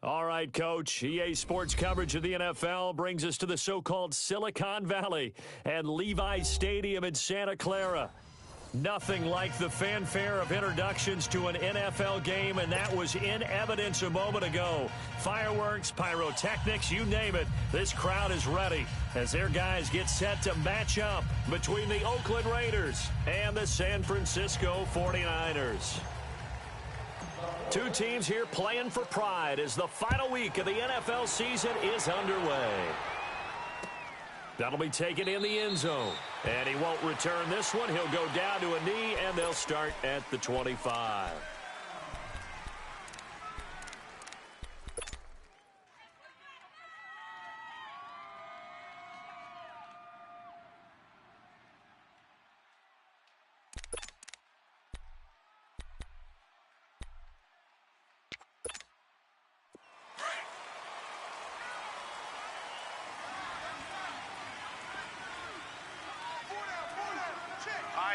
All right, Coach. EA Sports coverage of the NFL brings us to the so-called Silicon Valley and Levi's Stadium in Santa Clara. Nothing like the fanfare of introductions to an NFL game, and that was in evidence a moment ago. Fireworks, pyrotechnics, you name it. This crowd is ready as their guys get set to match up between the Oakland Raiders and the San Francisco 49ers. Two teams here playing for pride as the final week of the NFL season is underway. That'll be taken in the end zone. And he won't return this one. He'll go down to a knee, and they'll start at the 25.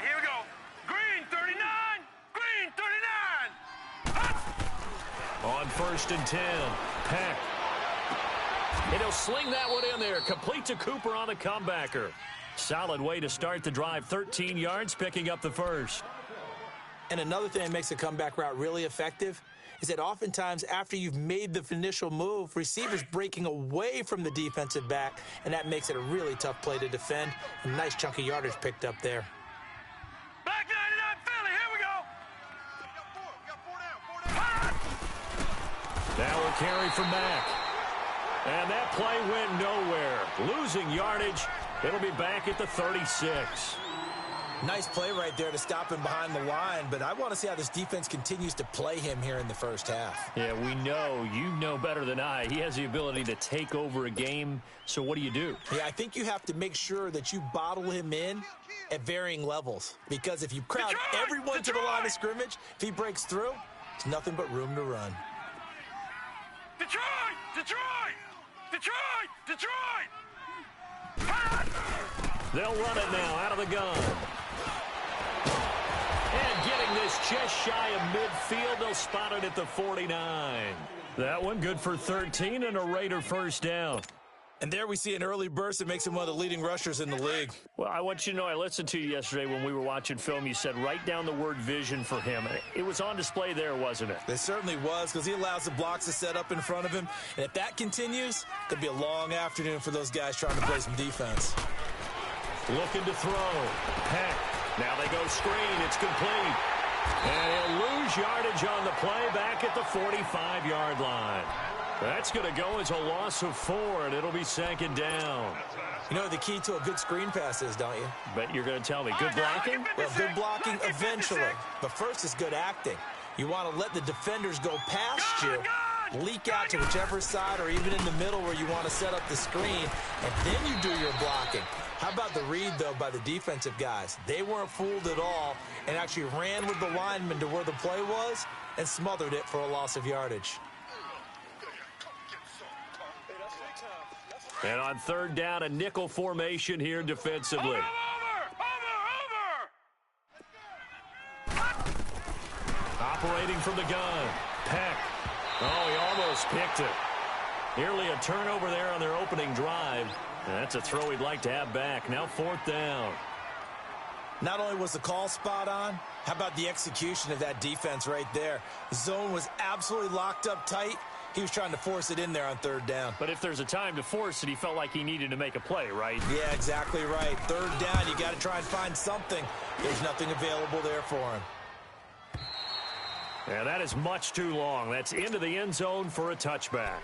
Here we go. Green 39. Green 39. On 1st and 10, Peck. And he'll sling that one in there. Complete to Cooper on the comebacker. Solid way to start the drive. 13 yards, picking up the first. And another thing that makes a comeback route really effective is that oftentimes after you've made the initial move, receivers breaking away from the defensive back, and that makes it a really tough play to defend. A nice chunk of yardage picked up there. Back 99 Philly. Here we go. Now we'll carry from Mack. And that play went nowhere. Losing yardage. It'll be back at the 36. Nice play right there to stop him behind the line, but I want to see how this defense continues to play him here in the first half. Yeah, we know. You know better than I. He has the ability to take over a game, so what do? Yeah, I think you have to make sure that you bottle him in at varying levels, because if you crowd everyone to the line of scrimmage, if he breaks through, it's nothing but room to run. Detroit! Detroit! Detroit! Detroit! They'll run it now out of the gun. And getting this just shy of midfield, they'll spot it at the 49. That one good for 13 and a Raider first down. And there we see an early burst that makes him one of the leading rushers in the league. Well, I want you to know, I listened to you yesterday when we were watching film. You said write down the word vision for him. It was on display there, wasn't it? It certainly was, because he allows the blocks to set up in front of him. And if that continues, it could be a long afternoon for those guys trying to play some defense. Looking to throw. Peck. Now they go screen. It's complete. And he'll lose yardage on the play back at the 45-yard line. That's going to go as a loss of 4, and it'll be second down. You know what the key to a good screen pass is, don't you? Bet you're going to tell me. Good blocking? Well, good blocking eventually. But first is good acting. You want to let the defenders go past you, leak out to whichever side or even in the middle where you want to set up the screen, and then you do your blocking. How about the read, though, by the defensive guys? They weren't fooled at all and actually ran with the lineman to where the play was and smothered it for a loss of yardage. And on third down, a nickel formation here defensively. Over! Operating from the gun. Peck. Oh, he almost picked it. Nearly a turnover there on their opening drive. And that's a throw he'd like to have back. Now 4th down. Not only was the call spot on, how about the execution of that defense right there? The zone was absolutely locked up tight. He was trying to force it in there on 3rd down. But if there's a time to force it, he felt like he needed to make a play, right? Yeah, exactly right. 3rd down, you got to try and find something. There's nothing available there for him. And that is much too long. That's into the end zone for a touchback.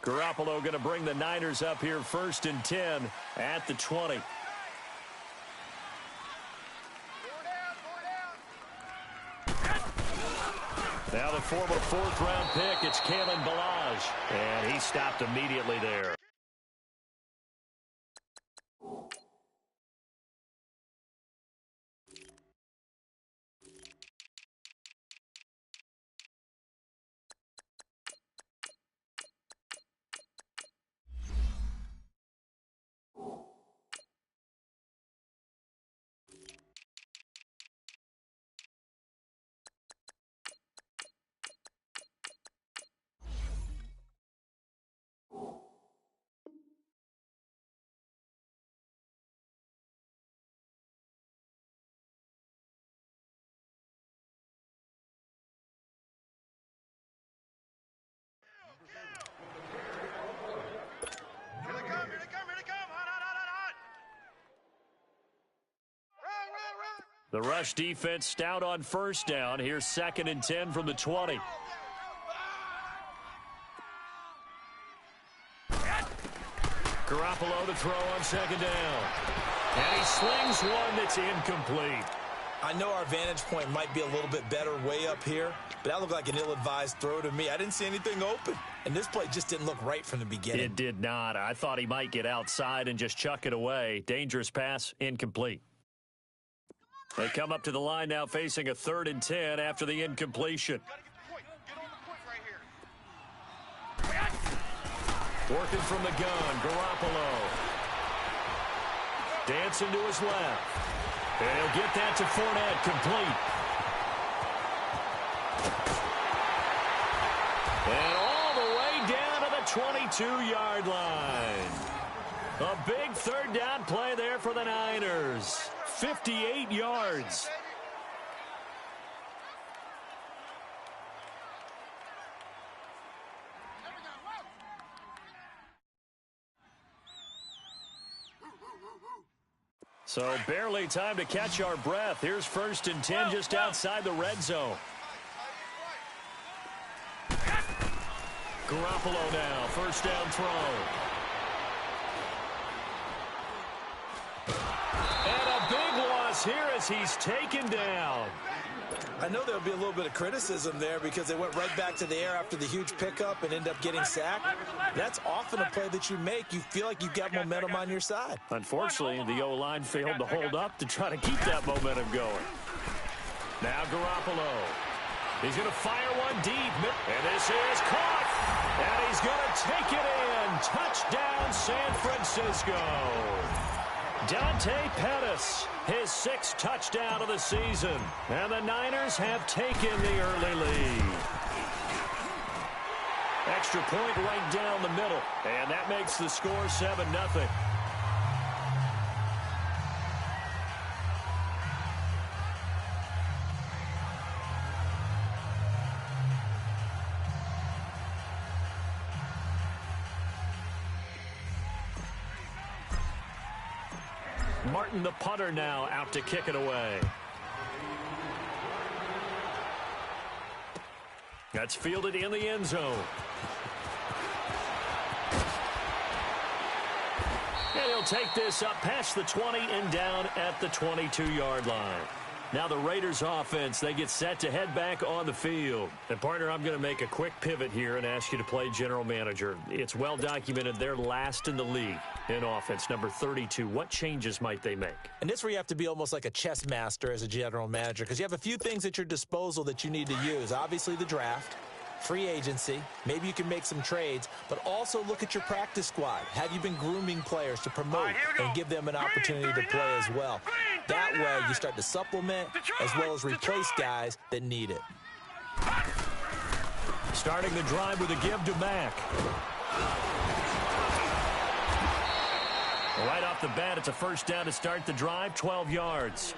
Garoppolo going to bring the Niners up here 1st and 10 at the 20. Now the former 4th-round pick, it's Kalen Ballage. And he stopped immediately there. The rush defense stout on first down. Here's 2nd and 10 from the 20. Garoppolo to throw on 2nd down. And he slings one that's incomplete. I know our vantage point might be a little bit better way up here, but that looked like an ill-advised throw to me. I didn't see anything open, and this play just didn't look right from the beginning. It did not. I thought he might get outside and just chuck it away. Dangerous pass, incomplete. They come up to the line now facing a 3rd and 10 after the incompletion. Working from the gun, Garoppolo. Dancing to his left. And he'll get that to Fournette, complete. And all the way down to the 22-yard line. A big 3rd down play there for the Niners. 58 yards. So barely time to catch our breath. Here's 1st and 10 just outside the red zone. Garoppolo now, 1st down throw. And a big loss here as he's taken down. I know there'll be a little bit of criticism there because they went right back to the air after the huge pickup and end up getting sacked. That's often a play that you make. You feel like you've got momentum on your side. Unfortunately, the O-line failed to hold up to try to keep that momentum going. Now Garoppolo. He's going to fire one deep. And this is caught. And he's going to take it in. Touchdown, San Francisco. Dante Pettis, his 6th touchdown of the season. And the Niners have taken the early lead. Extra point right down the middle. And that makes the score 7-0. Martin, the punter, now out to kick it away. That's fielded in the end zone. And he'll take this up past the 20 and down at the 22-yard line. Now the Raiders offense, they get set to head back on the field. And partner, I'm going to make a quick pivot here and ask you to play general manager. It's well documented they're last in the league in offense, number 32. What changes might they make? And this is where you have to be almost like a chess master as a general manager because you have a few things at your disposal that you need to use. Obviously the draft, free agency, maybe you can make some trades, but also look at your practice squad. Have you been grooming players to promote and give them an opportunity to play as well? That way you start to supplement as well as replace guys that need it. Starting the drive with a give to Mack. Right off the bat, it's a 1st down to start the drive, 12 yards.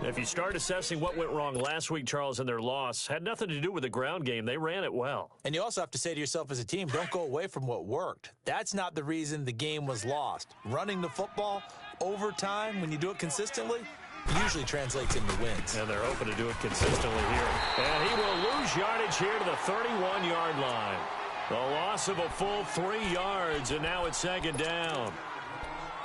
If you start assessing what went wrong last week, Charles, in their loss, had nothing to do with the ground game. They ran it well. And you also have to say to yourself as a team, don't go away from what worked. That's not the reason the game was lost. Running the football over time, when you do it consistently, usually translates into wins. And they're hoping to do it consistently here. And he will lose yardage here to the 31-yard line. The loss of a full 3 yards, and now it's 2nd down.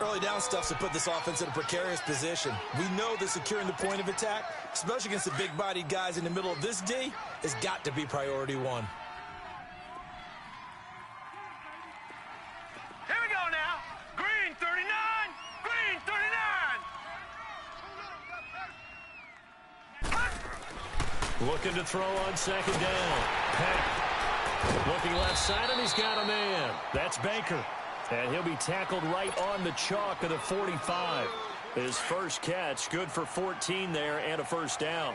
Early down stuff to put this offense in a precarious position. We know that securing the point of attack, especially against the big-bodied guys in the middle of this D, has got to be priority one. Here we go now. Green 39. Green 39. Looking to throw on 2nd down. Peck. Looking left side, and he's got a man. That's Baker. And he'll be tackled right on the chalk of the 45. His first catch, good for 14 there and a 1st down.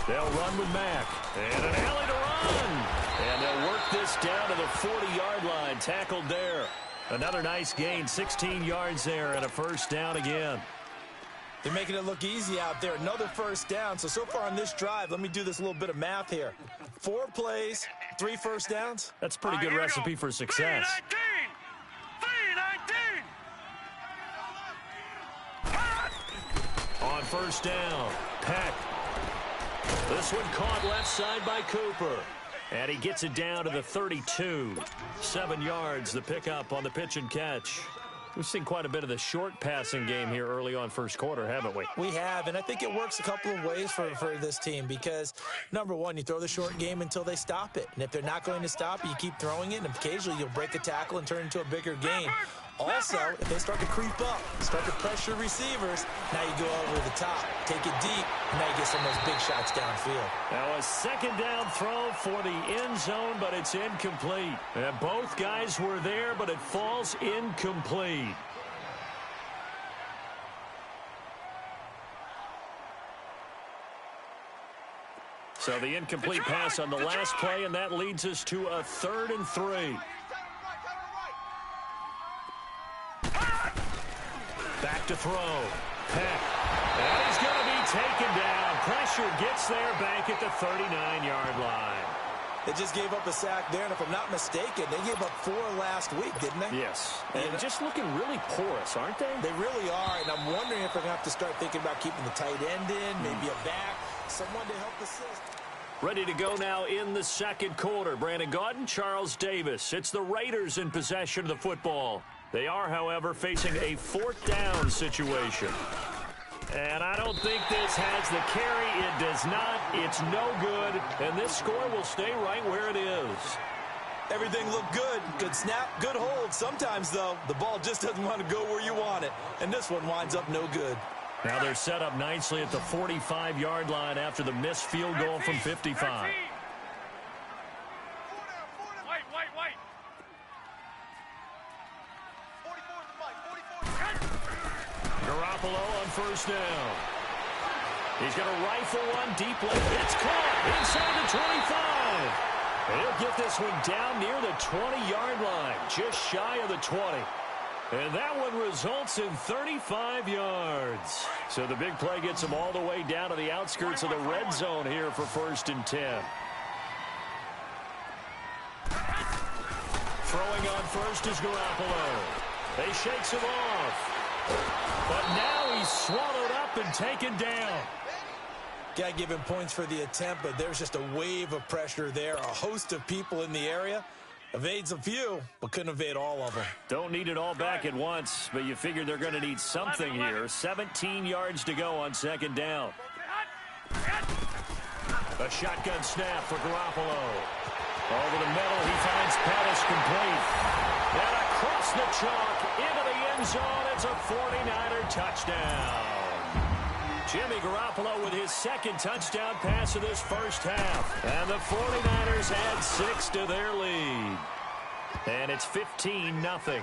They'll run with Mack. And an alley to run. And they'll work this down to the 40-yard line. Tackled there. Another nice gain, 16 yards there and a 1st down again. They're making it look easy out there. Another 1st down. So far on this drive, let me do this little bit of math here. 4 plays, 3 1st downs. That's a pretty good recipe for success. 319. first down. Peck. This one caught left side by Cooper. And he gets it down to the 32. 7 yards, the pickup on the pitch and catch. We've seen quite a bit of the short passing game here early on first quarter, haven't we? We have, and I think it works a couple of ways for this team because, number one, you throw the short game until they stop it. And if they're not going to stop it, you keep throwing it, and occasionally you'll break a tackle and turn it into a bigger gain. Also, if they start to creep up, start to pressure receivers, now you go over the top, take it deep, and now you get some of those big shots downfield. Now a second down throw for the end zone, but it's incomplete. And both guys were there, but it falls incomplete. So the incomplete pass on the last play, and that leads us to a 3rd and 3. Back to throw. Peck. And he's going to be taken down. Pressure gets there back at the 39-yard line. They just gave up a sack there, and if I'm not mistaken, they gave up 4 last week, didn't they? Yes. And just looking really porous, aren't they? They really are, and I'm wondering if they're going to have to start thinking about keeping the tight end in, maybe a back, someone to help assist. Ready to go now in the second quarter. Brandon Gaudin, Charles Davis. It's the Raiders in possession of the football. They are, however, facing a 4th down situation. And I don't think this has the carry. It does not. It's no good. And this score will stay right where it is. Everything looked good. Good snap, good hold. Sometimes, though, the ball just doesn't want to go where you want it. And this one winds up no good. Now they're set up nicely at the 45-yard line after the missed field goal from 55. Garoppolo on first down. He's going to rifle one deep left. It's caught inside the 25. He'll get this one down near the 20-yard line, just shy of the 20. And that one results in 35 yards. So the big play gets him all the way down to the outskirts of the red zone here for 1st and 10. Throwing on first is Garoppolo. He shakes him off. But now he's swallowed up and taken down. Got to give him points for the attempt, but there's just a wave of pressure there. A host of people in the area. Evades a few, but couldn't evade all of them. Don't need it all back at once, but you figure they're going to need something here. 17 yards to go on 2nd down. A shotgun snap for Garoppolo. Over the middle, he finds Pettis complete. And across the chalk, into the end zone, it's a 49er touchdown. Jimmy Garoppolo with his 2nd touchdown pass of this first half. And the 49ers add 6 to their lead. And it's 15-0.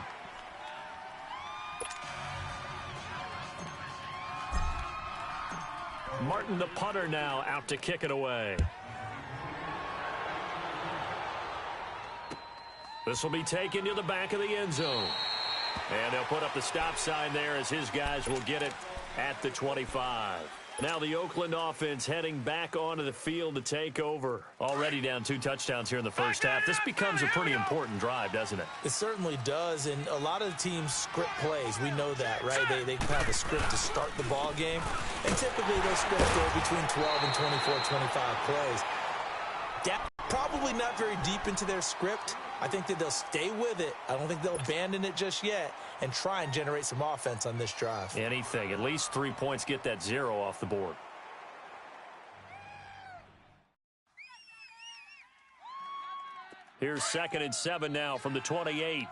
Martin, the punter, now out to kick it away. This will be taken to the back of the end zone. And they'll put up the stop sign there as his guys will get it at the 25. Now the Oakland offense heading back onto the field to take over. Already down 2 touchdowns here in the first half. This becomes a pretty important drive, doesn't it? It certainly does, and a lot of the teams script plays. We know that, right? They have a script to start the ball game, and typically those scripts go between 12 and 24, 25 plays. Probably not very deep into their script. I think that they'll stay with it. I don't think they'll abandon it just yet and try and generate some offense on this drive. Anything. At least 3 points, get that 0 off the board. Here's 2nd and 7 now from the 28.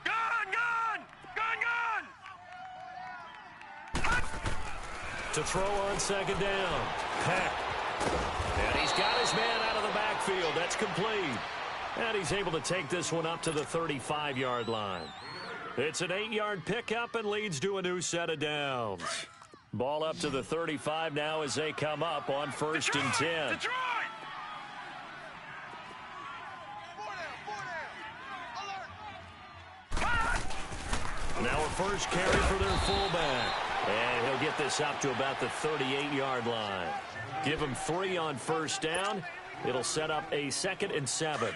Gun! To throw on 2nd down. Peck. And he's got his man out of the backfield. That's complete. And he's able to take this one up to the 35-yard line. It's an 8-yard pickup and leads to a new set of downs. Ball up to the 35 now as they come up on 1st and 10. Detroit! Now a first carry for their fullback. And he'll get this up to about the 38-yard line. Give him 3 on 1st down. It'll set up a 2nd and 7.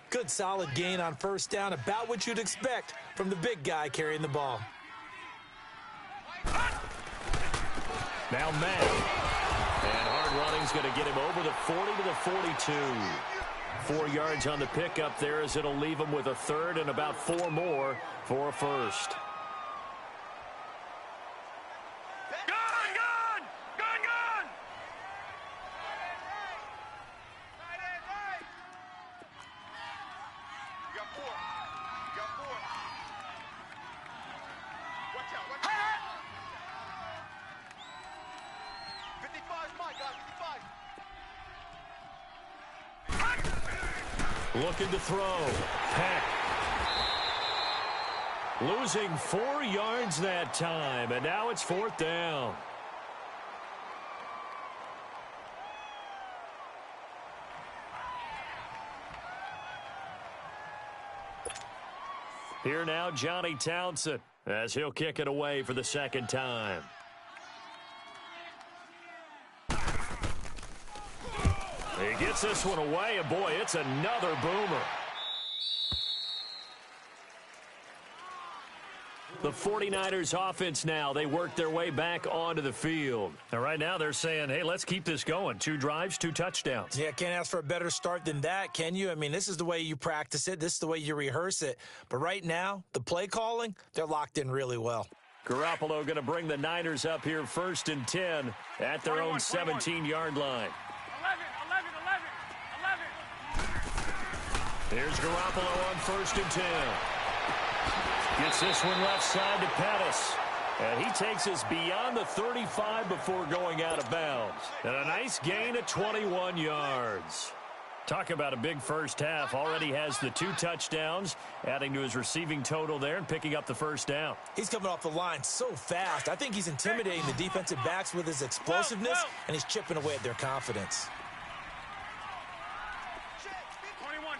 Good solid gain on 1st down, about what you'd expect from the big guy carrying the ball. Now Mack. And hard running's going to get him over the 40 to the 42. 4 yards on the pickup there as it'll leave him with a third and about 4 more for a first. Looking to throw. Peck. Losing 4 yards that time, and now it's 4th down. Here now, Johnny Townsend, as he'll kick it away for the second time. He gets this one away, and boy, it's another boomer. The 49ers offense now, they work their way back onto the field. And right now they're saying, hey, let's keep this going. 2 drives, 2 touchdowns. Yeah, can't ask for a better start than that, can you? I mean, this is the way you practice it. This is the way you rehearse it. But right now, the play calling, they're locked in really well. Garoppolo going to bring the Niners up here 1st and 10 at their own 17-yard line. 11. Here's Garoppolo on 1st and 10. Gets this one left side to Pettis. And he takes us beyond the 35 before going out of bounds. And a nice gain of 21 yards. Talk about a big first half. Already has the 2 touchdowns, adding to his receiving total there and picking up the first down. He's coming off the line so fast. I think he's intimidating the defensive backs with his explosiveness, and he's chipping away at their confidence. 21.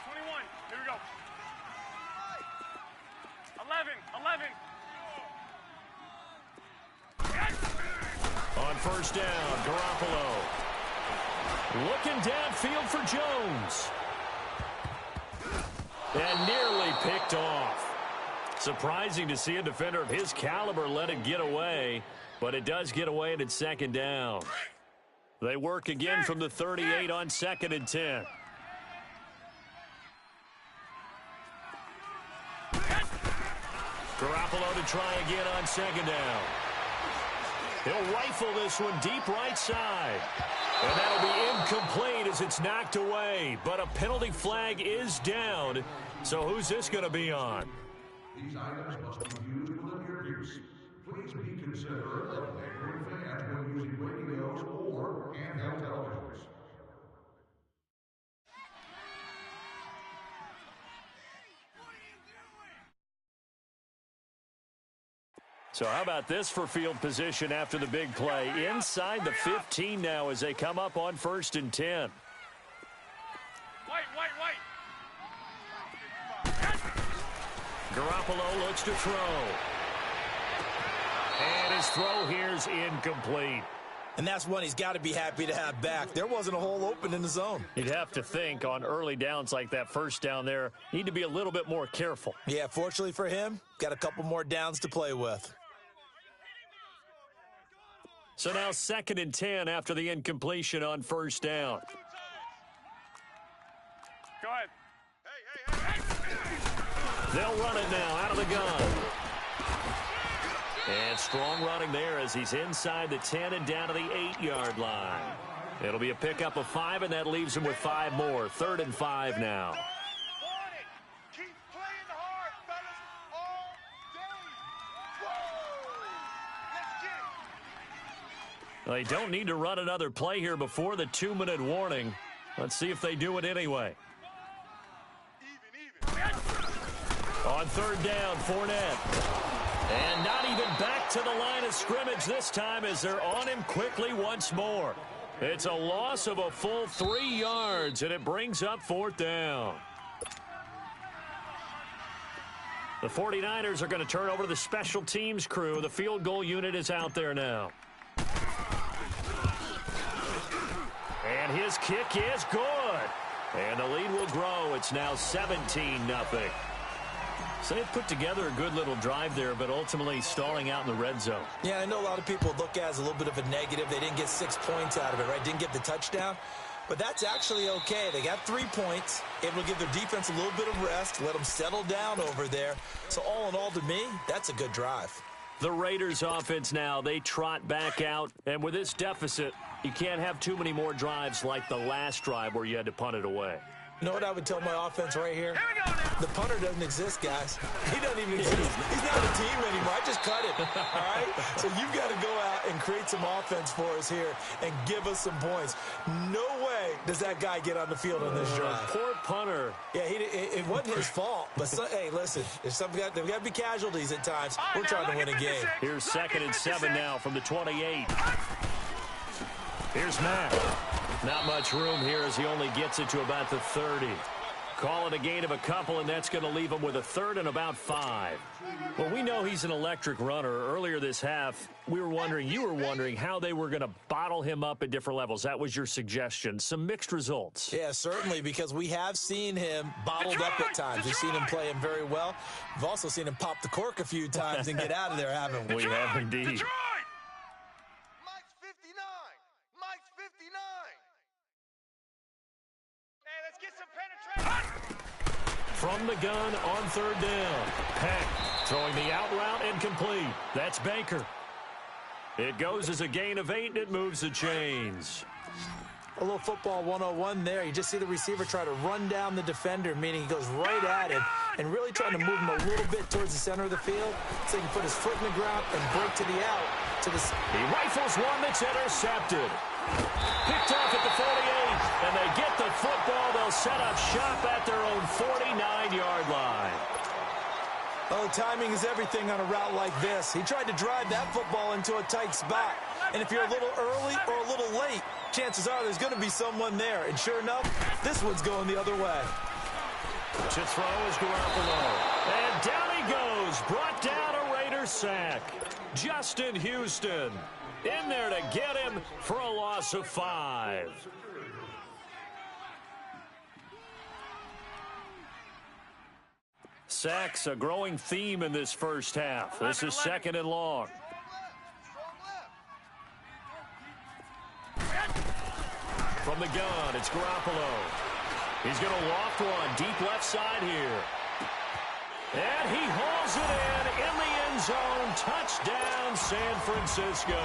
Here we go. 11. On 1st down, Garoppolo. Looking downfield for Jones. And nearly picked off. Surprising to see a defender of his caliber let it get away, but it does get away and it's 2nd down. They work again from the 38 on 2nd and 10. Garoppolo to try again on 2nd down. He'll rifle this one deep right side. And that'll be incomplete as it's knocked away. But a penalty flag is down. So who's this going to be on? These items must be viewed within your use. Please be considerate of neighboring fans when using radios or handheld televisions. So how about this for field position after the big play? Inside the 15 now as they come up on 1st and 10. White. Garoppolo looks to throw. And his throw here's incomplete. And that's one he's got to be happy to have back. There wasn't a hole open in the zone. You'd have to think on early downs like that 1st down there, need to be a little bit more careful. Yeah, fortunately for him, got a couple more downs to play with. So now 2nd and 10 after the incompletion on 1st down. Go ahead. They'll run it now out of the gun. And strong running there as he's inside the 10 and down to the 8-yard line. It'll be a pickup of 5, and that leaves him with 5 more. 3rd and 5 now. Keep playing hard, fellas, all day. Woo! Let's get it. Well, they don't need to run another play here before the 2-minute warning. Let's see if they do it anyway. Even. On 3rd down, Fournette. And not even back to the line of scrimmage this time as they're on him quickly once more. It's a loss of a full 3 yards, and it brings up 4th down. The 49ers are going to turn over to the special teams crew. The field goal unit is out there now. And his kick is good. And the lead will grow. It's now 17-0. So they put together a good little drive there, but ultimately stalling out in the red zone. Yeah, I know a lot of people look at it as a little bit of a negative. They didn't get 6 points out of it, right? Didn't get the touchdown. But that's actually okay. They got 3 points, able to give their defense a little bit of rest, let them settle down over there. So all in all, to me, that's a good drive. The Raiders offense now, they trot back out. And with this deficit, you can't have too many more drives like the last drive where you had to punt it away. You know what I would tell my offense right here? Here we go now. The punter doesn't exist, guys. He doesn't even exist. He's not a team anymore. I just cut him, all right? So you've got to go out and create some offense for us here and give us some points. No way does that guy get on the field on this drive. Poor punter. Yeah, it wasn't his fault. But, hey, listen, there's got to be casualties at times. We're trying to win a game. Here's 2nd and 7 now from the 28. Here's Matt. Not much room here as he only gets it to about the 30. Call it a gain of a couple, and that's going to leave him with a 3rd and about 5. Well, we know he's an electric runner. Earlier this half, you were wondering how they were going to bottle him up at different levels. That was your suggestion. Some mixed results. Yeah, certainly, because we have seen him bottled up at times. We've seen him play him very well. We've also seen him pop the cork a few times and get out of there, haven't we? We have indeed. Detroit! Mike's 59. Mike's 59. Hey, let's get some penetration. From the gun on 3rd down. Peck throwing the out route incomplete. That's Baker. It goes as a gain of 8, and it moves the chains. A little football 101 there. You just see the receiver try to run down the defender, meaning he goes right at him and really trying to move him a little bit towards the center of the field so he can put his foot in the ground and break to the out. He rifles one that's intercepted. Picked off at the 48, and they get the football. They'll set up shop at their own 49-yard line. Oh, timing is everything on a route like this. He tried to drive that football into a tight spot. And if you're a little early or a little late, chances are there's going to be someone there. And sure enough, this one's going the other way. To throw is Garoppolo. And down he goes. Brought down a Raiders sack. Justin Houston in there to get him for a loss of 5. Sacks, a growing theme in this first half. This is 2nd and long. From the gun, it's Garoppolo. He's going to loft one deep left side here. And he hauls it in the end zone. Touchdown, San Francisco.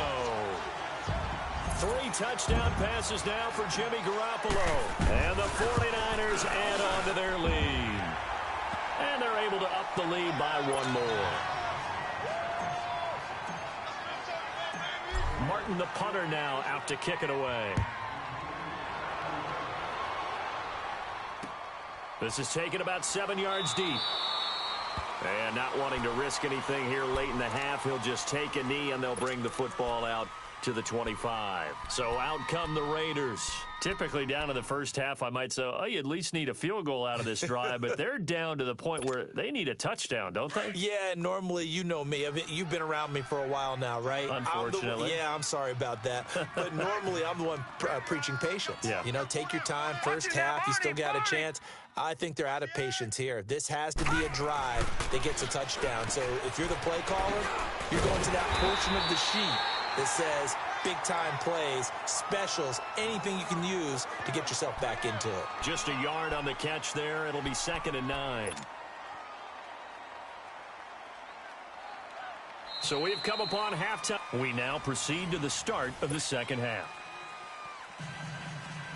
3 touchdown passes now for Jimmy Garoppolo. And the 49ers add on to their lead. And they're able to up the lead by 1 more. Martin, the punter, now out to kick it away. This is taken about 7 yards deep. And not wanting to risk anything here late in the half, he'll just take a knee, and they'll bring the football out to the 25. So out come the Raiders. Typically down in the first half, I might say, oh, you at least need a field goal out of this drive, but they're down to the point where they need a touchdown, don't they? Yeah, normally, you know me. You've been around me for a while now, right? Unfortunately. I'm sorry about that. But normally, I'm the one preaching patience. Yeah. You know, take your time. First half, you still got a chance. I think they're out of patience here. This has to be a drive that gets a touchdown. So if you're the play caller, you're going to that portion of the sheet that says big-time plays, specials, anything you can use to get yourself back into it. Just a yard on the catch there. It'll be 2nd and 9. So we've come upon halftime. We now proceed to the start of the second half.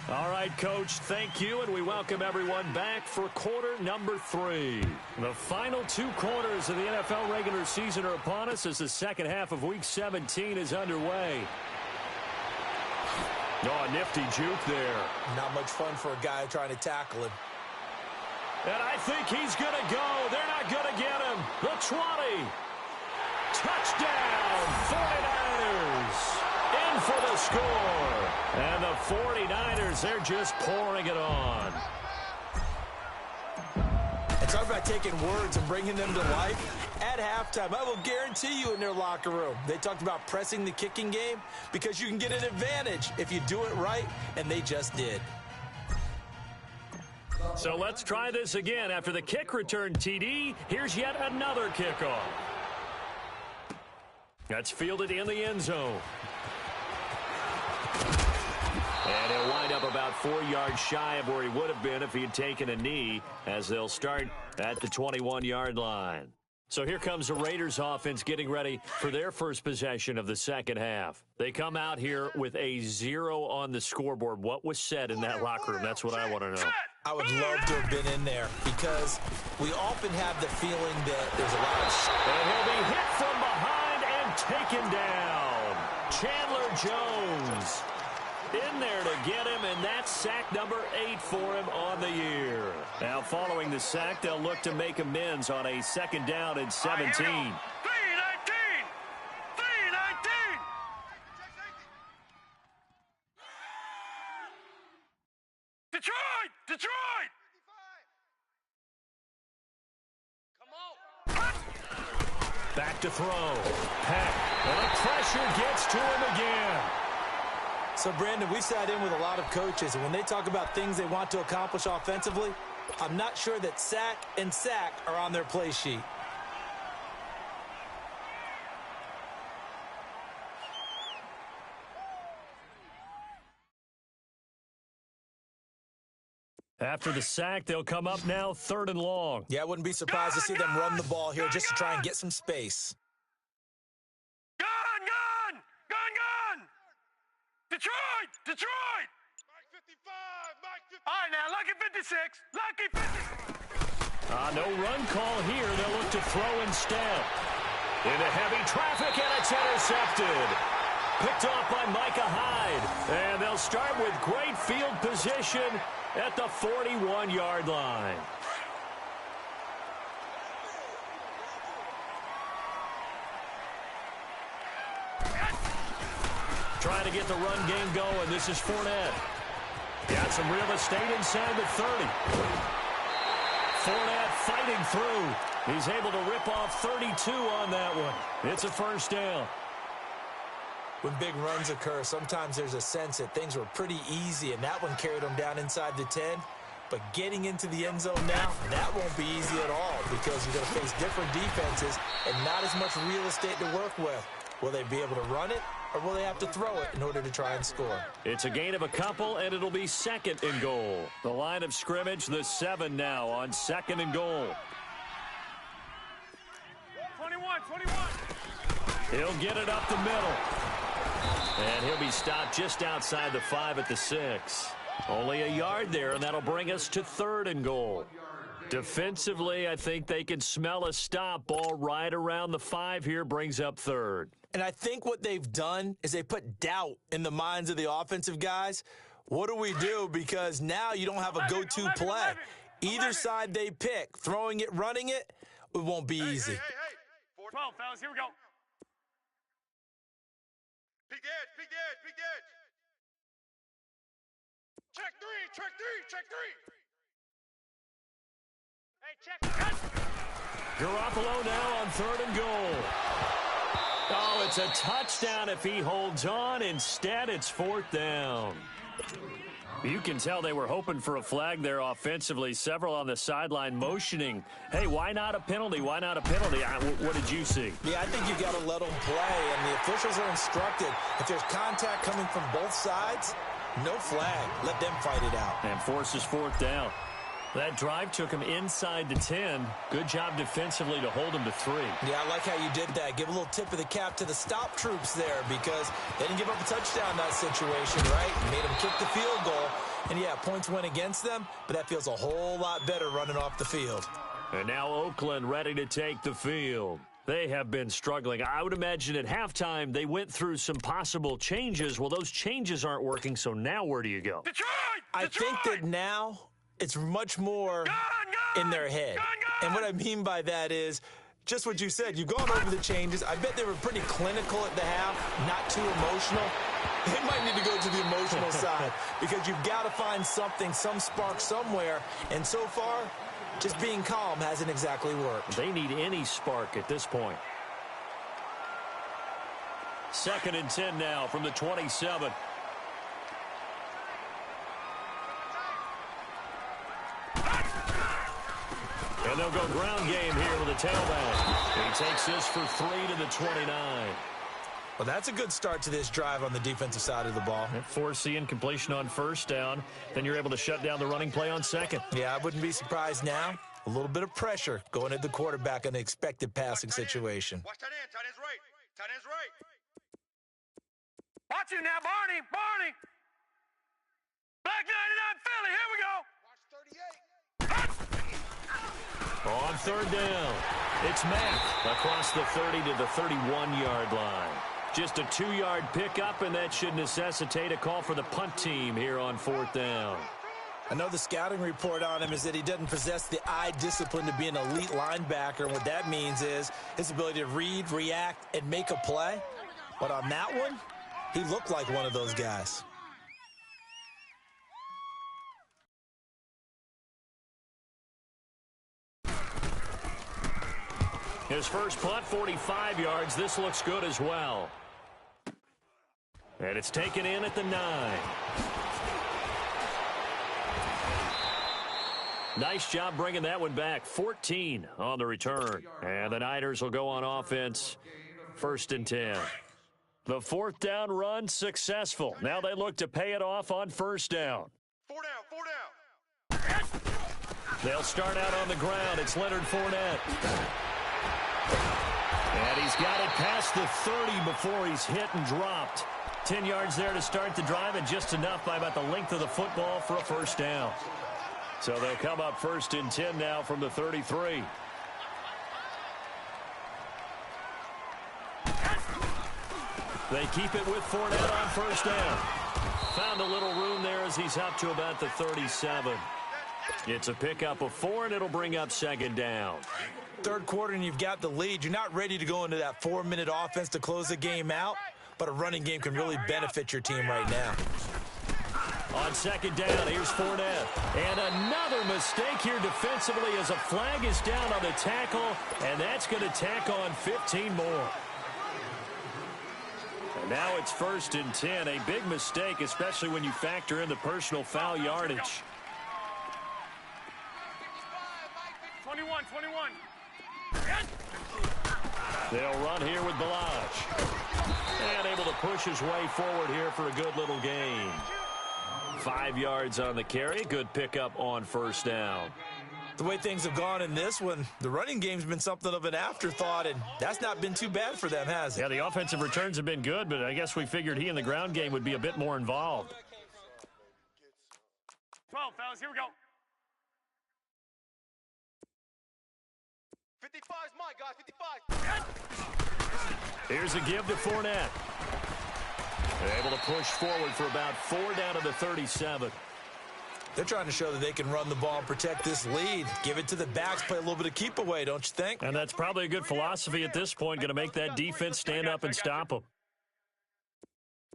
All right, Coach, thank you, and we welcome everyone back for quarter number 3. The final 2 quarters of the NFL regular season are upon us as the second half of Week 17 is underway. Oh, a nifty juke there. Not much fun for a guy trying to tackle him. And I think he's going to go. They're not going to get him. The 20. Touchdown, 49ers. In for the score. And the 49ers, they're just pouring it on. It's all about taking words and bringing them to life. At halftime, I will guarantee you in their locker room, they talked about pressing the kicking game because you can get an advantage if you do it right, and they just did. So let's try this again. After the kick return TD, here's yet another kickoff. That's fielded in the end zone. And he'll wind up about 4 yards shy of where he would have been if he had taken a knee, as they'll start at the 21-yard line. So here comes the Raiders offense getting ready for their first possession of the second half. They come out here with a 0 on the scoreboard. What was said in that locker room? That's what I want to know. I would love to have been in there because we often have the feeling that there's a lot of... And he'll be hit from behind and taken down. Chandler Jones in there to get him, and that's sack number 8 for him on the year. Now, following the sack, they'll look to make amends on a second down and 17. 3-19! 3-19! Detroit! Detroit! Come on! Back to throw. Peck. And the pressure gets to him again. So, Brandon, we've sat in with a lot of coaches, and when they talk about things they want to accomplish offensively, I'm not sure that sack and sack are on their play sheet. After the sack, they'll come up now 3rd and long. Yeah, I wouldn't be surprised to see them run the ball here just to try and get some space. Gun! Detroit! Detroit! Mike 55! Mike 55! All right, now, lucky 56! Lucky 56! No run call here. They'll look to throw instead. Into heavy traffic, and it's intercepted. Picked off by Micah Hyde. And they'll start with great field position at the 41-yard line. Trying to get the run game going. This is Fournette. Got some real estate inside the 30. Fournette fighting through. He's able to rip off 32 on that one. It's a first down. When big runs occur, sometimes there's a sense that things were pretty easy, and that one carried them down inside the 10. But getting into the end zone now, that won't be easy at all because you're going to face different defenses and not as much real estate to work with. Will they be able to run it, or will they have to throw it in order to try and score? It's a gain of a couple, and it'll be 2nd and goal. The line of scrimmage, the 7 now on 2nd and goal. 21! He'll get it up the middle. And he'll be stopped just outside the 5 at the 6. Only a yard there, and that'll bring us to 3rd and goal. Defensively, I think they can smell a stop. Ball right around the 5 here, brings up 3rd. And I think what they've done is they put doubt in the minds of the offensive guys. What do we do? Because now you don't have a go-to play. Either side they pick, throwing it, running it, it won't be easy. Hey. 12, fellas, here we go. Peek edge. Check three. Hey, check. Garoppolo now on 3rd and goal. Oh, it's a touchdown if he holds on. Instead, it's 4th down. You can tell they were hoping for a flag there offensively. Several on the sideline motioning. Hey, why not a penalty? Why not a penalty? What did you see? Yeah, I think you've got to let them play, and the officials are instructed. If there's contact coming from both sides, no flag. Let them fight it out. And forces 4th down. That drive took him inside the 10. Good job defensively to hold him to 3. Yeah, I like how you did that. Give a little tip of the cap to the stop troops there because they didn't give up a touchdown in that situation, right? Made them kick the field goal. And, yeah, points went against them, but that feels a whole lot better running off the field. And now Oakland ready to take the field. They have been struggling. I would imagine at halftime they went through some possible changes. Well, those changes aren't working, so now where do you go? Detroit! I think that now it's much more in their head. And what I mean by that is just what you said. You've gone over the changes. I bet they were pretty clinical at the half, not too emotional. They might need to go to the emotional side because you've got to find something, some spark somewhere. And so far, just being calm hasn't exactly worked. They need any spark at this point. 2nd and 10 now from the 27. And they'll go ground game here with a tailback. He takes this for 3 to the 29. Well, that's a good start to this drive on the defensive side of the ball. Force the incompletion on first down. Then you're able to shut down the running play on second. Yeah, I wouldn't be surprised now. A little bit of pressure going at the quarterback in an expected passing situation. Watch tight end. Tight end's right. Tight end's right. Watch it now, Barney. Barney. Black 99 Philly. Here we go. Watch 38. On third down, it's Mack across the 30 to the 31-yard line. Just a 2-yard pickup, and that should necessitate a call for the punt team here on fourth down. I know the scouting report on him is that he doesn't possess the eye discipline to be an elite linebacker. And what that means is his ability to read, react, and make a play. But on that one, he looked like one of those guys. His first punt, 45 yards. This looks good as well. And it's taken in at the 9. Nice job bringing that one back. 14 on the return. And the Niners will go on offense. 1st and 10. The fourth down run successful. Now they look to pay it off on first down. 4 down. 4 down. They'll start out on the ground. It's Leonard Fournette. And he's got it past the 30 before he's hit and dropped. 10 yards there to start the drive, and just enough by about the length of the football for a first down. So they'll come up 1st and 10 now from the 33. They keep it with Fournette on first down. Found a little room there as he's up to about the 37. It's a pickup of 4, and it'll bring up 2nd down. Third quarter, and you've got the lead. You're not ready to go into that 4-minute offense to close the game out, but a running game can really benefit your team right now. On 2nd down, here's Fournette. And another mistake here defensively as a flag is down on the tackle, and that's going to tack on 15 more. And now it's 1st and 10. A big mistake, especially when you factor in the personal foul yardage. 21. They'll run here with Balaj. And able to push his way forward here for a good little gain. 5 yards on the carry. Good pickup on first down. The way things have gone in this one, the running game's been something of an afterthought, and that's not been too bad for them, has it? Yeah, the offensive returns have been good, but I guess we figured he in the ground game would be a bit more involved. 12, fellas. Here we go. 55 is mine, guys. 55. Here's a give to Fournette. They're able to push forward for about 4 down to the 37. They're trying to show that they can run the ball and protect this lead. Give it to the backs, play a little bit of keep away, don't you think? And that's probably a good philosophy at this point, going to make that defense stand up and stop them.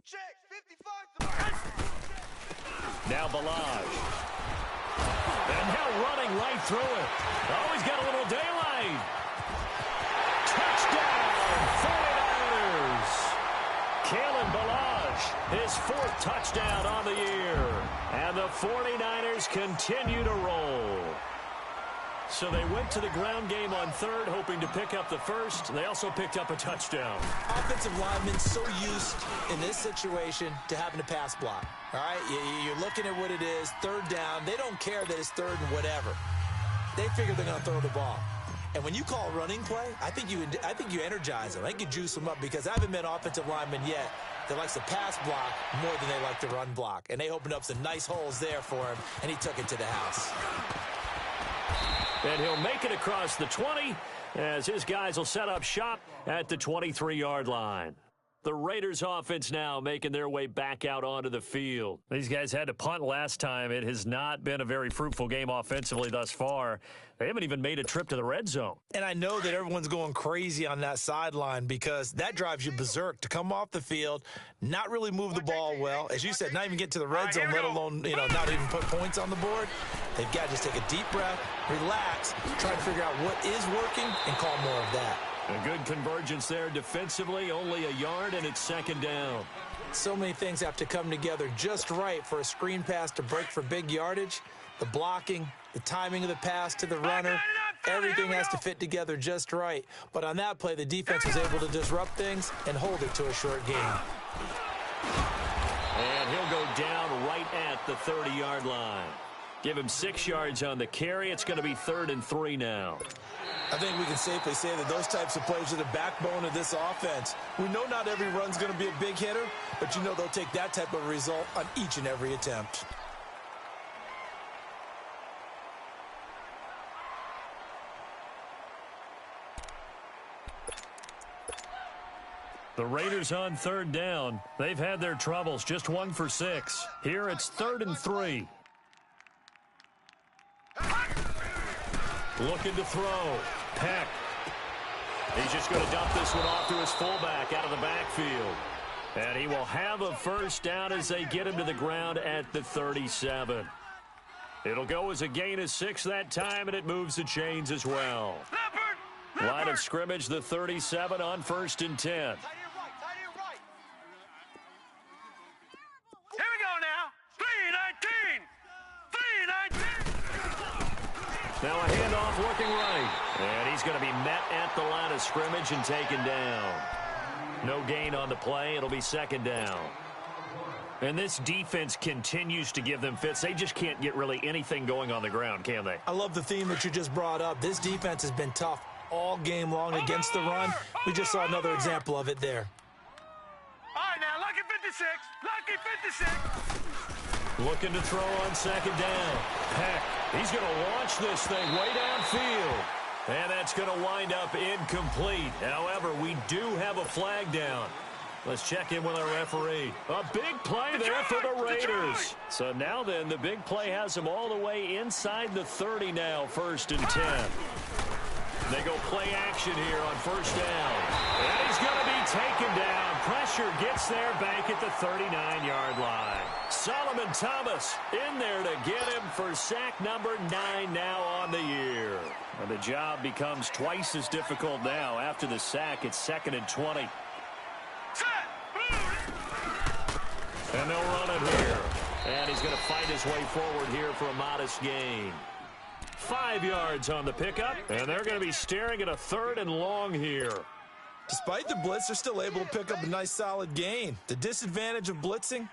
Check. 55. Now Balaj. And now running right through it. Oh, he's got a little daylight. Touchdown, 49ers. Kalen Balaj, his 4th touchdown on the year. And the 49ers continue to roll. So they went to the ground game on 3rd, hoping to pick up the 1st. They also picked up a touchdown. Offensive linemen so used in this situation to having to pass block. All right, you're looking at what it is, 3rd down. They don't care that it's 3rd and whatever. They figure they're going to throw the ball. And when you call running play, I think you energize them. I think you juice them up, because I haven't met offensive linemen yet that likes to pass block more than they like to run block. And they opened up some nice holes there for him, and he took it to the house. And he'll make it across the 20 as his guys will set up shop at the 23-yard line. The Raiders offense now making their way back out onto the field. These guys had to punt last time. It has not been a very fruitful game offensively thus far. They haven't even made a trip to the red zone. And I know that everyone's going crazy on that sideline, because that drives you berserk to come off the field, not really move the ball well. As you said, not even get to the red zone, let alone, not even put points on the board. They've got to just take a deep breath, relax, try to figure out what is working, and call more of that. A good convergence there defensively, only a yard, and it's 2nd down. So many things have to come together just right for a screen pass to break for big yardage. The blocking, the timing of the pass to the runner, Everything has to fit together just right. But on that play, the defense was able to disrupt things and hold it to a short gain. And he'll go down right at the 30-yard line. Give him 6 yards on the carry. It's going to be 3rd and 3 now. I think we can safely say that those types of plays are the backbone of this offense. We know not every run's going to be a big hitter, but you know they'll take that type of result on each and every attempt. The Raiders on 3rd down. They've had their troubles, just 1 for 6. Here it's 3rd and 3. Looking to throw. Peck. He's just going to dump this one off to his fullback out of the backfield. And he will have a first down as they get him to the ground at the 37. It'll go as a gain of 6 that time, and it moves the chains as well. Line of scrimmage, the 37 on 1st and 10. Here we go now. 3-19. Now a handoff looking right. And he's going to be met at the line of scrimmage and taken down. No gain on the play. It'll be 2nd down. And this defense continues to give them fits. They just can't get really anything going on the ground, can they? I love the theme that you just brought up. This defense has been tough all game long against the run. We just saw another example of it there. All right, now, lucky 56. Lucky 56. Looking to throw on 2nd down. Peck, he's going to launch this thing way downfield. And that's going to wind up incomplete. However, we do have a flag down. Let's check in with our referee. A big play there for the Raiders. So now then, the big play has them all the way inside the 30 now, 1st and 10. They go play action here on 1st down. And he's going to be taken down. Pressure gets there back at the 39-yard line. Solomon Thomas in there to get him for sack number 9 now on the year. And the job becomes twice as difficult now. After the sack, it's 2nd and 20. And they'll run it here. And he's going to fight his way forward here for a modest gain. 5 yards on the pickup, and they're going to be staring at a 3rd and long here. Despite the blitz, they're still able to pick up a nice solid gain. The disadvantage of blitzing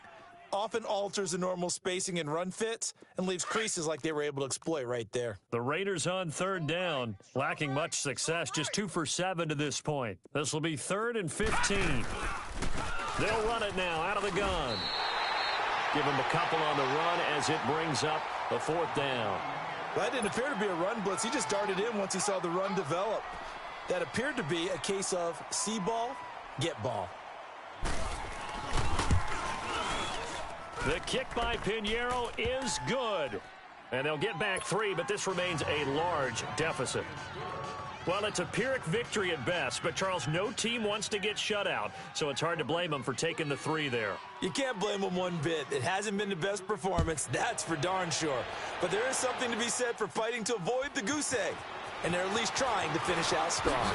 often alters the normal spacing and run fits and leaves creases like they were able to exploit right there. The Raiders on 3rd down, lacking much success, just 2 for 7 to this point. This will be 3rd and 15. They'll run it now out of the gun. Give him a couple on the run as it brings up a 4th down. That didn't appear to be a run blitz. He just darted in once he saw the run develop. That appeared to be a case of see ball, get ball. The kick by Pinheiro is good. And they'll get back 3, but this remains a large deficit. Well, it's a Pyrrhic victory at best, but, Charles, no team wants to get shut out, so it's hard to blame them for taking the 3 there. You can't blame them one bit. It hasn't been the best performance, that's for darn sure. But there is something to be said for fighting to avoid the goose egg, and they're at least trying to finish out strong.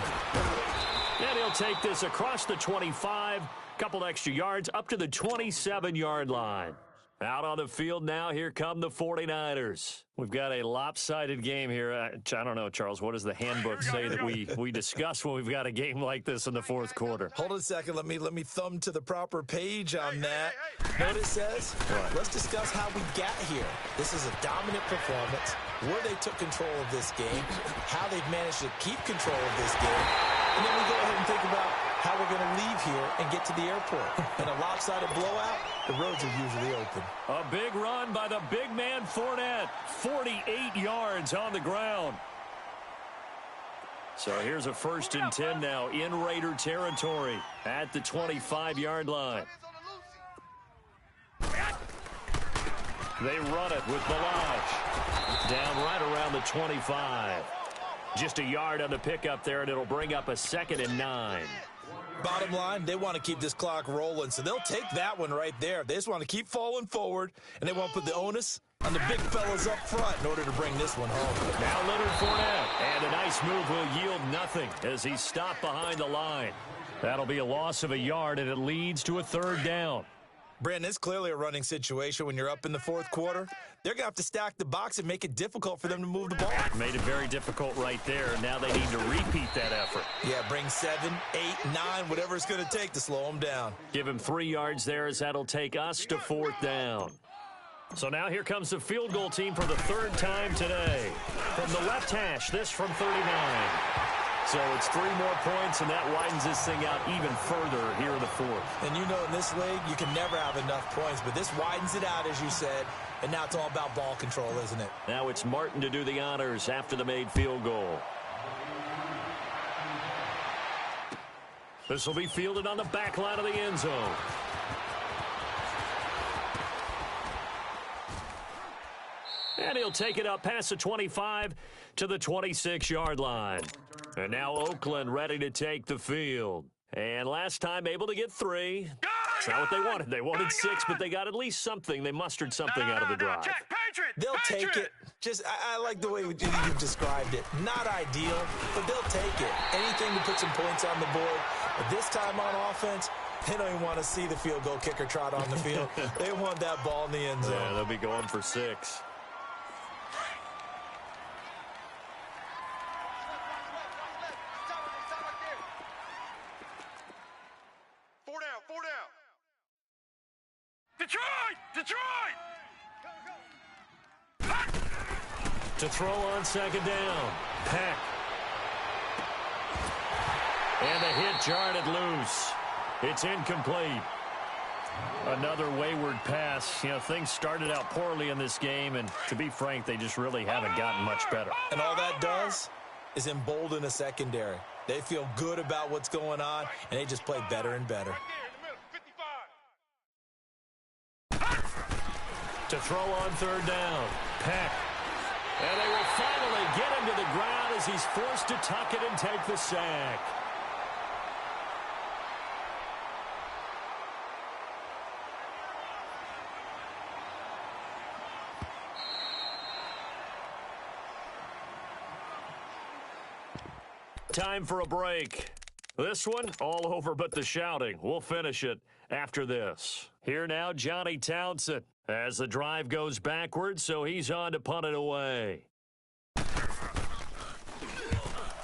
And he'll take this across the 25, couple extra yards, up to the 27-yard line. Out on the field now, here come the 49ers. We've got a lopsided game here. I don't know, Charles, what does the handbook say that we discuss when we've got a game like this in the 4th quarter? Hold on a second. Let me thumb to the proper page on that. Know what it says? What? Let's discuss how we got here. This is a dominant performance, where they took control of this game, how they've managed to keep control of this game, and then we go ahead and think about how we're going to leave here and get to the airport. In a lopsided blowout, the roads are usually open. A big run by the big man Fournette. 48 yards on the ground. So here's a 1st and 10 now in Raider territory at the 25-yard line. They run it with Balaj. Down right around the 25. Just a yard on the pickup there, and it'll bring up a 2nd and 9. Bottom line, they want to keep this clock rolling, so they'll take that one right there. They just want to keep falling forward, and they want to put the onus on the big fellas up front in order to bring this one home. Now Leonard Fournette, and a nice move will yield nothing as he's stopped behind the line. That'll be a loss of a yard, and it leads to a 3rd down. Brandon, it's clearly a running situation when you're up in the fourth quarter. They're going to have to stack the box and make it difficult for them to move the ball. Made it very difficult right there. Now they need to repeat that effort. Yeah, bring 7, 8, 9, whatever it's going to take to slow them down. Give him 3 yards there as that'll take us to 4th down. So now here comes the field goal team for the 3rd time today. From the left hash, this from 39. So it's 3 more points, and that widens this thing out even further here in the 4th. And you know in this league, you can never have enough points, but this widens it out, as you said, and now it's all about ball control, isn't it? Now it's Martin to do the honors after the made field goal. This will be fielded on the back line of the end zone. And he'll take it up past the 25 to the 26-yard line. And now Oakland ready to take the field. And last time able to get 3. That's not what they wanted. They wanted 6, but they got at least something. They mustered something out of the drive. They'll take it. I like the way you've described it. Not ideal, but they'll take it. Anything to put some points on the board. But this time on offense, they don't even want to see the field goal kicker trot on the field. They want that ball in the end zone. Yeah, they'll be going for 6. Detroit! To throw on 2nd down. Peck. And the hit jarred it loose. It's incomplete. Another wayward pass. You know, things started out poorly in this game, and to be frank, they just really haven't gotten much better. And all that does is embolden a secondary. They feel good about what's going on, and they just play better and better. To throw on 3rd down. Peck. And they will finally get him to the ground as he's forced to tuck it and take the sack. Time for a break. This one, all over but the shouting. We'll finish it after this. Here now, Johnny Townsend. As the drive goes backwards, so he's on to punt it away.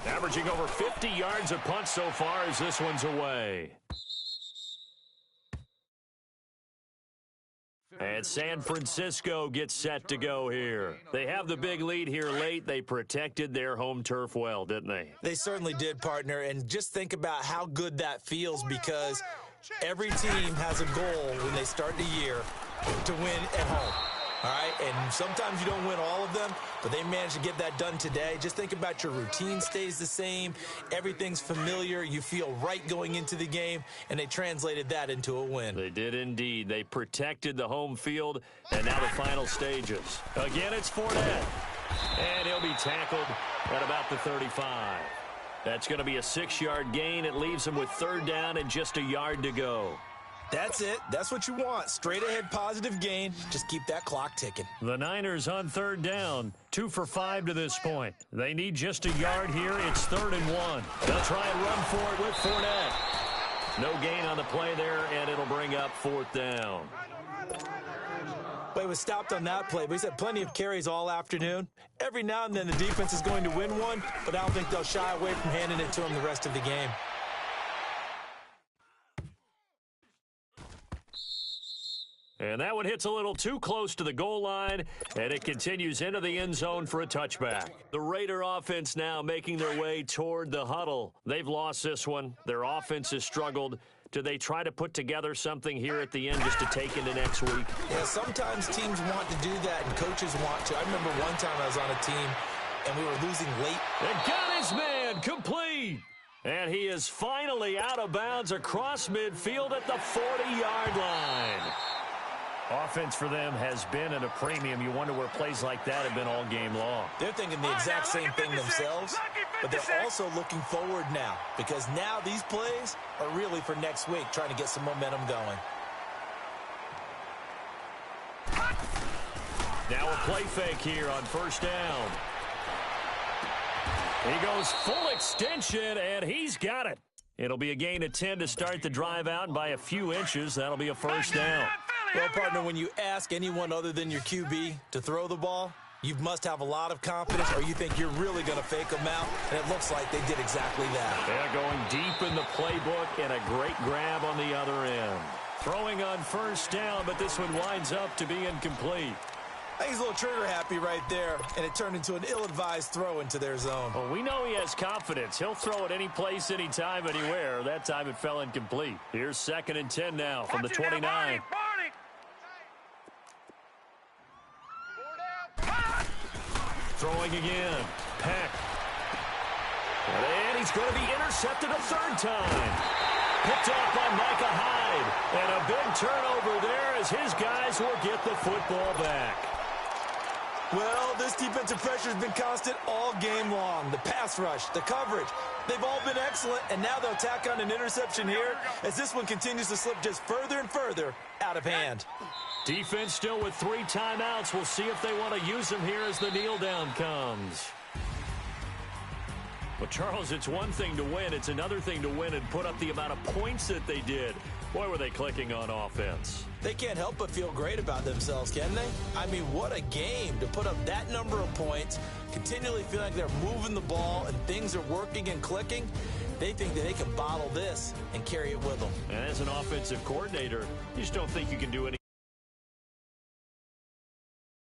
Averaging over 50 yards a punt so far as this one's away. And San Francisco gets set to go here. They have the big lead here late. They protected their home turf well, didn't they? They certainly did, partner. And just think about how good that feels, because every team has a goal when they start the year to win at home. All right, and sometimes you don't win all of them, but they managed to get that done today. Just think about your routine stays the same. Everything's familiar. You feel right going into the game, and they translated that into a win. They did indeed. They protected the home field, and now the final stages. Again, it's Fournette, and he'll be tackled at about the 35. That's going to be a 6-yard gain. It leaves him with 3rd down and just a yard to go. That's it. That's what you want. Straight ahead positive gain. Just keep that clock ticking. The Niners on 3rd down. 2 for 5 to this point. They need just a yard here. It's 3rd and 1. They'll try and run for it with Fournette. No gain on the play there, and it'll bring up 4th down. But he was stopped on that play, but he's had plenty of carries all afternoon. Every now and then the defense is going to win one, but I don't think they'll shy away from handing it to him the rest of the game. And that one hits a little too close to the goal line, and it continues into the end zone for a touchback. The Raider offense now making their way toward the huddle. They've lost this one. Their offense has struggled. Do they try to put together something here at the end just to take into next week? Yeah, sometimes teams want to do that, and coaches want to. I remember one time I was on a team, and we were losing late. And got his man complete. And he is finally out of bounds across midfield at the 40-yard line. Offense for them has been at a premium. You wonder where plays like that have been all game long. They're thinking the exact same thing themselves, but they're also looking forward now, because now these plays are really for next week, trying to get some momentum going. Now a play fake here on 1st down. He goes full extension, and he's got it. It'll be a gain of 10 to start the drive out, and by a few inches, that'll be a 1st down. Well, partner, when you ask anyone other than your QB to throw the ball, you must have a lot of confidence, or you think you're really going to fake them out, and it looks like they did exactly that. They're going deep in the playbook, and a great grab on the other end. Throwing on first down, but this one winds up to be incomplete. I think he's a little trigger happy right there, and it turned into an ill-advised throw into their zone. Well, we know he has confidence. He'll throw it any place, anytime, anywhere. That time it fell incomplete. Here's 2nd and 10 now from the 29. Throwing again. Peck. And he's going to be intercepted a third time. Picked off by Micah Hyde. And a big turnover there as his guys will get the football back. Well, this defensive pressure has been constant all game long. The pass rush, the coverage, they've all been excellent, and now they'll tack on an interception here as this one continues to slip just further and further out of hand. Defense still with 3 timeouts. We'll see if they want to use them here as the kneel down comes. Well, Charles, it's one thing to win. It's another thing to win and put up the amount of points that they did. Boy, were they clicking on offense. They can't help but feel great about themselves, can they? I mean, what a game to put up that number of points, continually feel like they're moving the ball and things are working and clicking. They think that they can bottle this and carry it with them. And as an offensive coordinator, you just don't think you can do anything.